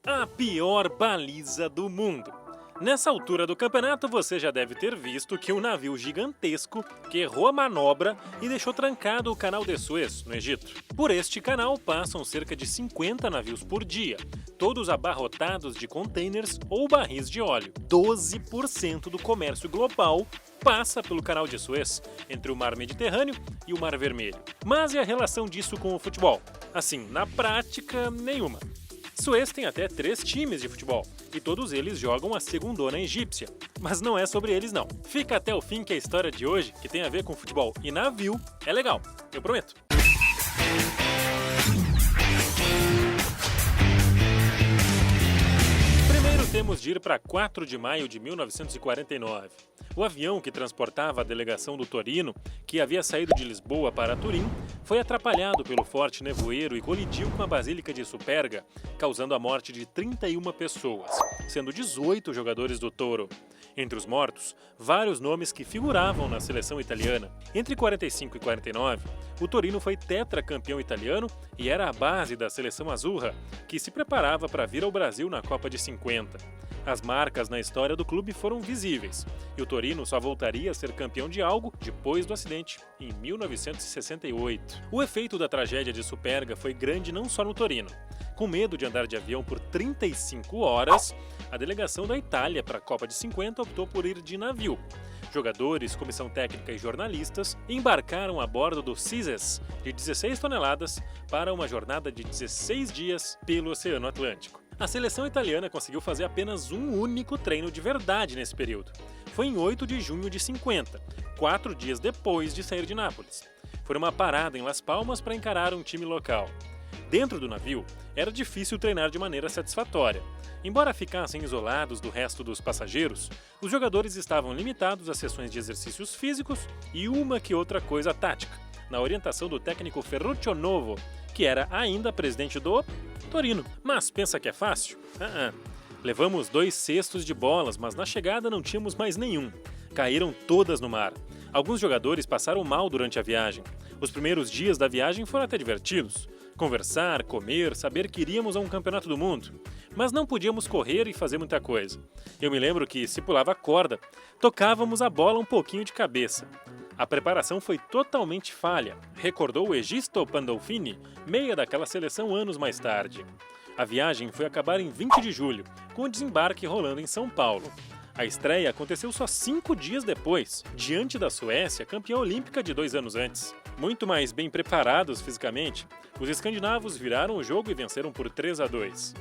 A pior baliza do mundo. Nessa altura do campeonato, você já deve ter visto que um navio gigantesco que errou a manobra e deixou trancado o canal de Suez, no Egito. Por este canal passam cerca de 50 navios por dia, todos abarrotados de containers ou barris de óleo. 12% do comércio global passa pelo canal de Suez, entre o Mar Mediterrâneo e o Mar Vermelho. Mas e a relação disso com o futebol? Assim, na prática, nenhuma. Suez tem até 3 times de futebol, e todos eles jogam a segundona egípcia. Mas não é sobre eles não. Fica até o fim que a história de hoje, que tem a ver com futebol e navio, é legal, eu prometo. Primeiro temos de ir para 4 de maio de 1949. O avião que transportava a delegação do Torino, que havia saído de Lisboa para Turim, foi atrapalhado pelo forte nevoeiro e colidiu com a Basílica de Superga, causando a morte de 31 pessoas, sendo 18 jogadores do Toro. Entre os mortos, vários nomes que figuravam na seleção italiana. Entre 45 e 49, o Torino foi tetracampeão italiano e era a base da seleção azurra, que se preparava para vir ao Brasil na Copa de 50. As marcas na história do clube foram visíveis, e o Torino só voltaria a ser campeão de algo depois do acidente, em 1968. O efeito da tragédia de Superga foi grande não só no Torino. Com medo de andar de avião por 35 horas, a delegação da Itália para a Copa de 50 optou por ir de navio. Jogadores, comissão técnica e jornalistas embarcaram a bordo do Cyzes, de 16 toneladas, para uma jornada de 16 dias pelo Oceano Atlântico. A seleção italiana conseguiu fazer apenas um único treino de verdade nesse período. Foi em 8 de junho de 50, 4 dias depois de sair de Nápoles. Foi uma parada em Las Palmas para encarar um time local. Dentro do navio, era difícil treinar de maneira satisfatória. Embora ficassem isolados do resto dos passageiros, os jogadores estavam limitados a sessões de exercícios físicos e uma que outra coisa tática, na orientação do técnico Ferruccio Novo, que era ainda presidente do Torino. Mas pensa que é fácil? Levamos 2 cestos de bolas, mas na chegada não tínhamos mais nenhum. Caíram todas no mar. Alguns jogadores passaram mal durante a viagem. Os primeiros dias da viagem foram até divertidos. Conversar, comer, saber que iríamos a um campeonato do mundo. Mas não podíamos correr e fazer muita coisa. Eu me lembro que, se pulava corda, tocávamos a bola um pouquinho de cabeça. A preparação foi totalmente falha, recordou o Egisto Pandolfini, meia daquela seleção anos mais tarde. A viagem foi acabar em 20 de julho, com o desembarque rolando em São Paulo. A estreia aconteceu só 5 dias depois, diante da Suécia, campeã olímpica de 2 anos antes. Muito mais bem preparados fisicamente, os escandinavos viraram o jogo e venceram por 3-2.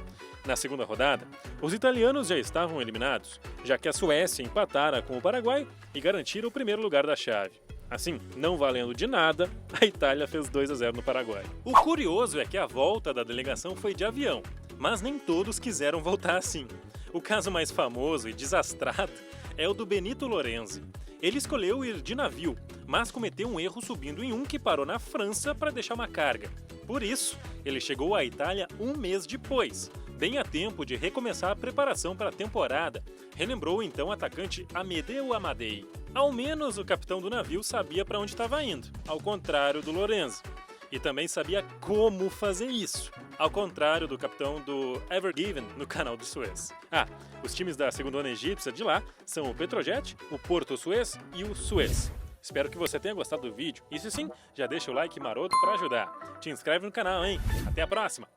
Na segunda rodada, os italianos já estavam eliminados, já que a Suécia empatara com o Paraguai e garantira o primeiro lugar da chave. Assim, não valendo de nada, a Itália fez 2-0 no Paraguai. O curioso é que a volta da delegação foi de avião, mas nem todos quiseram voltar assim. O caso mais famoso e desastrado é o do Benito Lorenzi. Ele escolheu ir de navio, mas cometeu um erro subindo em um que parou na França para deixar uma carga. Por isso, ele chegou à Itália um mês depois, bem a tempo de recomeçar a preparação para a temporada, relembrou então o atacante Amedeo Amadei. Ao menos o capitão do navio sabia para onde estava indo, ao contrário do Lorenzi. E também sabia como fazer isso, ao contrário do capitão do Ever Given no canal de Suez. Os times da segundona egípcia de lá são o Petrojet, o Porto Suez e o Suez. Espero que você tenha gostado do vídeo, e se sim, já deixa o like maroto para ajudar. Te inscreve no canal, hein? Até a próxima!